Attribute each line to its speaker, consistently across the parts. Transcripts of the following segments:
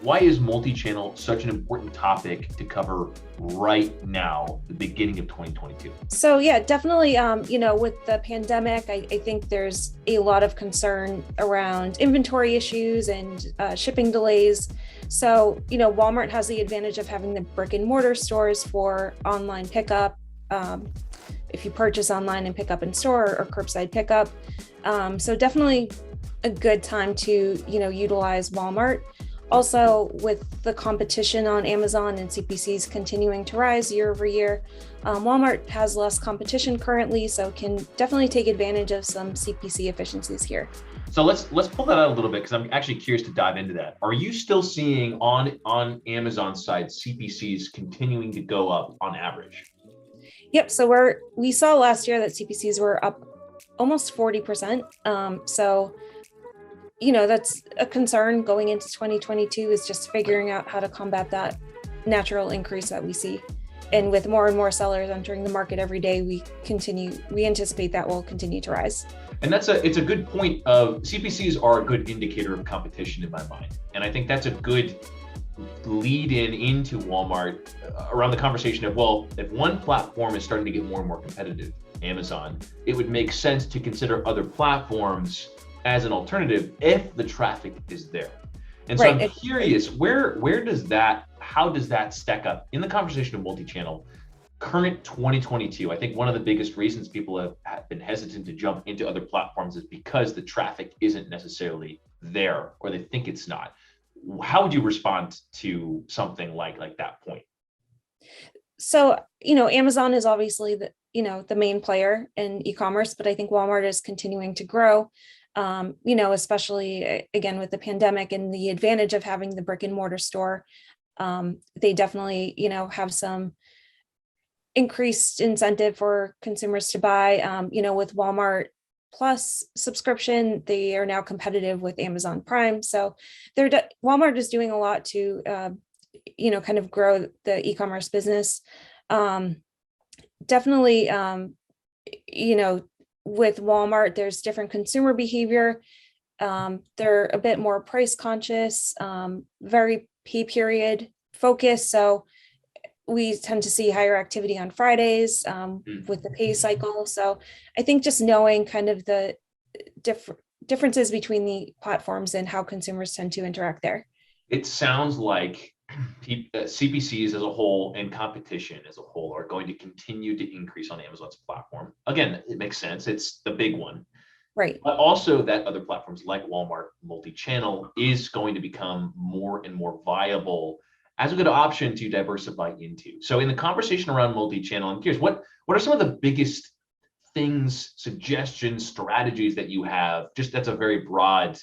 Speaker 1: Why is multi-channel such an important topic to cover right now, the beginning of 2022?
Speaker 2: So yeah, definitely, with the pandemic, I think there's a lot of concern around inventory issues and shipping delays. So, Walmart has the advantage of having the brick and mortar stores for online pickup. Um, if you purchase online and pick up in store or curbside pickup. So definitely a good time to, utilize Walmart. Also, with the competition on Amazon and CPCs continuing to rise year over year, Walmart has less competition currently, so can definitely take advantage of some CPC efficiencies here.
Speaker 1: So let's pull that out a little bit because I'm actually curious to dive into that. Are you still seeing on Amazon's side CPCs continuing to go up on average?
Speaker 2: Yep. So we saw last year that CPCs were up almost 40%. So that's a concern going into 2022 is just figuring out how to combat that natural increase that we see. And with more and more sellers entering the market every day, we anticipate that will continue to rise.
Speaker 1: And it's a good point of CPCs are a good indicator of competition in my mind. And I think that's a good lead into Walmart around the conversation of, well, if one platform is starting to get more and more competitive, Amazon, it would make sense to consider other platforms as an alternative if the traffic is there. And so I'm curious, how does that stack up in the conversation of multi-channel current 2022? I think one of the biggest reasons people have been hesitant to jump into other platforms is because the traffic isn't necessarily there, or they think it's not. How would you respond to something like that point?
Speaker 2: So, Amazon is obviously the main player in e-commerce, but I think Walmart is continuing to grow. Especially again with the pandemic and the advantage of having the brick and mortar store. They definitely, have some increased incentive for consumers to buy. With Walmart Plus subscription, they are now competitive with Amazon Prime. So Walmart is doing a lot to, kind of grow the e-commerce business. Definitely, with Walmart, there's different consumer behavior. They're a bit more price conscious, very pay period focused. So we tend to see higher activity on Fridays with the pay cycle. So I think just knowing kind of the differences between the platforms and how consumers tend to interact there.
Speaker 1: It sounds like CPCs as a whole and competition as a whole are going to continue to increase on Amazon's platform. Again, it makes sense. It's the big one.
Speaker 2: Right.
Speaker 1: But also that other platforms like Walmart multi-channel is going to become more and more viable as a good option to diversify into. So in the conversation around multi-channel, I'm curious, what are some of the biggest things, suggestions, strategies that you have? Just that's a very broad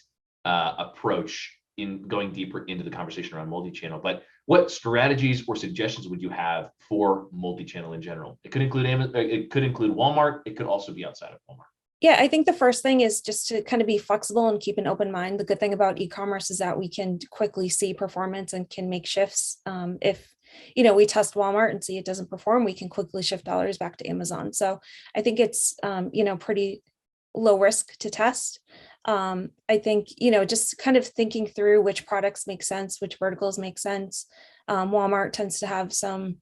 Speaker 1: approach in going deeper into the conversation around multi-channel, but what strategies or suggestions would you have for multi-channel in general? It could include Amazon, it could include Walmart, it could also be outside of Walmart.
Speaker 2: Yeah, I think the first thing is just to kind of be flexible and keep an open mind. The good thing about e-commerce is that we can quickly see performance and can make shifts. If we test Walmart and see it doesn't perform, we can quickly shift dollars back to Amazon. So I think it's pretty low risk to test. I think just kind of thinking through which products make sense, which verticals make sense. Walmart tends to have some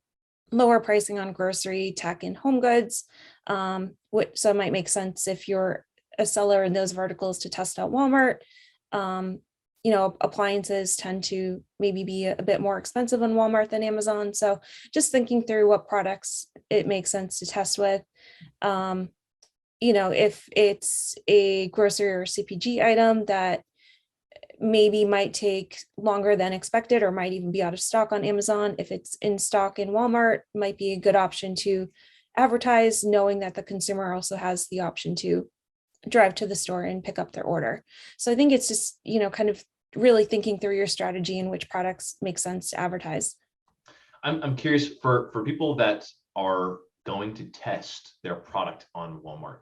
Speaker 2: lower pricing on grocery, tech, and home goods. So it might make sense if you're a seller in those verticals to test out Walmart. Appliances tend to maybe be a bit more expensive on Walmart than Amazon. So just thinking through what products it makes sense to test with. If it's a grocery or CPG item that maybe might take longer than expected or might even be out of stock on Amazon, if it's in stock in Walmart, might be a good option to advertise, knowing that the consumer also has the option to drive to the store and pick up their order. So I think it's just, kind of really thinking through your strategy and which products make sense to advertise.
Speaker 1: I'm curious for people that are going to test their product on Walmart,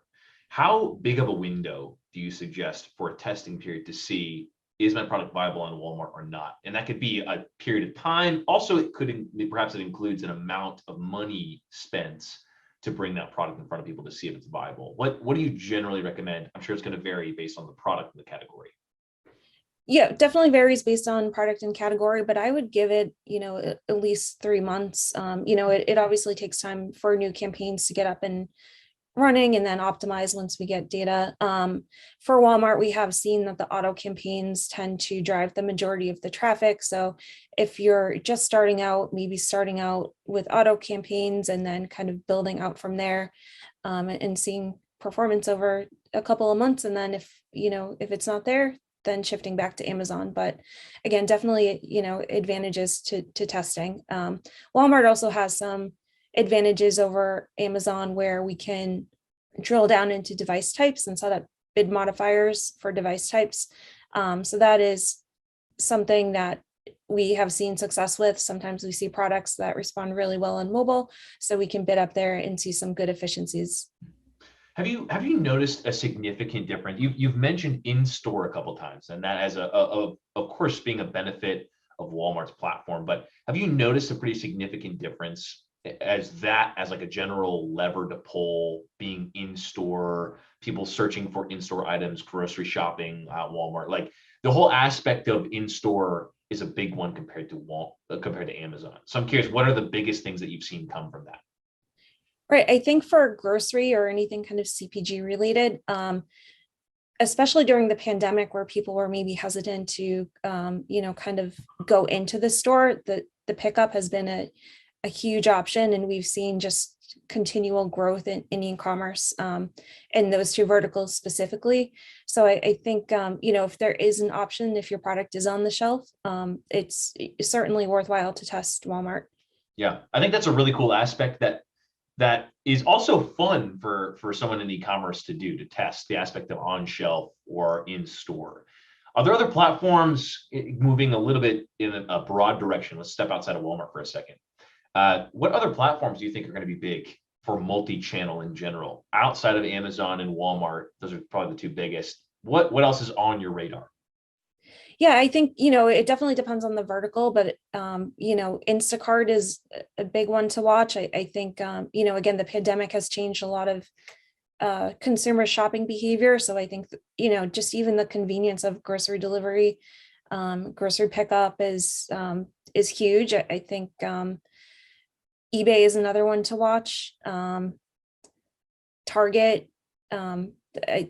Speaker 1: how big of a window do you suggest for a testing period to see, is my product viable on Walmart or not? And that could be a period of time. Also, perhaps it includes an amount of money spent to bring that product in front of people to see if it's viable. What do you generally recommend? I'm sure it's going to vary based on the product and the category.
Speaker 2: Yeah, definitely varies based on product and category, but I would give it, at least 3 months. It obviously takes time for new campaigns to get up and running and then optimize once we get data. For Walmart, we have seen that the auto campaigns tend to drive the majority of the traffic. So if you're just starting out, maybe starting out with auto campaigns and then kind of building out from there, and seeing performance over a couple of months. And then if it's not there, then shifting back to Amazon. But again, definitely, advantages to testing. Walmart also has some advantages over Amazon where we can drill down into device types and set up bid modifiers for device types. So that is something that we have seen success with. Sometimes we see products that respond really well on mobile, so we can bid up there and see some good efficiencies.
Speaker 1: Have you noticed a significant difference? You've mentioned in-store a couple of times, and that as of course being a benefit of Walmart's platform. But have you noticed a pretty significant difference as like a general lever to pull, being in-store, people searching for in-store items, grocery shopping at Walmart? Like the whole aspect of in-store is a big one compared to Amazon. So I'm curious, what are the biggest things that you've seen come from that?
Speaker 2: Right. I think for grocery or anything kind of CPG related, especially during the pandemic where people were maybe hesitant to, kind of go into the store, the pickup has been a huge option. And we've seen just continual growth in e-commerce in those two verticals specifically. So I think, if there is an option, if your product is on the shelf, it's certainly worthwhile to test Walmart.
Speaker 1: Yeah, I think that's a really cool aspect that is also fun for someone in e-commerce to test the aspect of on shelf or in store. Are there other platforms, moving a little bit in a broad direction? Let's step outside of Walmart for a second. What other platforms do you think are going to be big for multi-channel in general, outside of Amazon and Walmart? Those are probably the two biggest. What else is on your radar?
Speaker 2: Yeah, I think, it definitely depends on the vertical, but, Instacart is a big one to watch. I think, again, the pandemic has changed a lot of consumer shopping behavior. So I think, just even the convenience of grocery delivery, grocery pickup is huge. I think eBay is another one to watch. Target,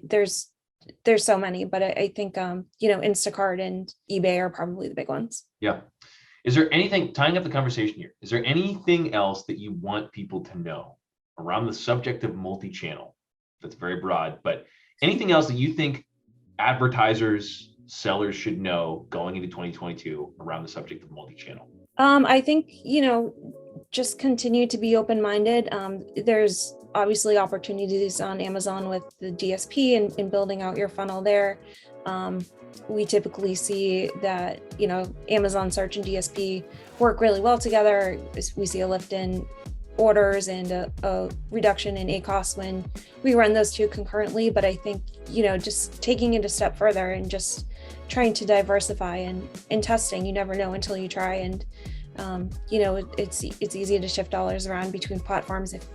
Speaker 2: there's so many, but I think, Instacart and eBay are probably the big ones.
Speaker 1: Yeah. Is there anything, tying up the conversation here, is there anything else that you want people to know around the subject of multi-channel? That's very broad, but anything else that you think advertisers, sellers should know going into 2022 around the subject of multi-channel?
Speaker 2: I think, just continue to be open-minded. There's obviously opportunities on Amazon with the DSP and building out your funnel there. We typically see that, Amazon search and DSP work really well together. We see a lift in orders and a reduction in ACoS when we run those two concurrently. But I think, just taking it a step further and just trying to diversify and testing, you never know until you try. And, it's easy to shift dollars around between platforms if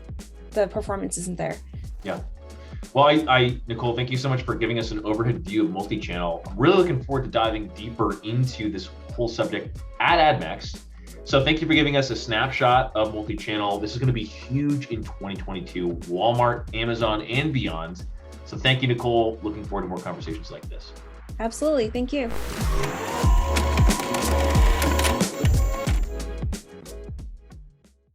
Speaker 2: the performance isn't there.
Speaker 1: Yeah. Well, Nicole, thank you so much for giving us an overhead view of multi-channel. I'm really looking forward to diving deeper into this whole subject at AdMax. So thank you for giving us a snapshot of multi-channel. This is going to be huge in 2022, Walmart, Amazon, and beyond. So thank you, Nicole. Looking forward to more conversations like this.
Speaker 2: Absolutely. Thank you.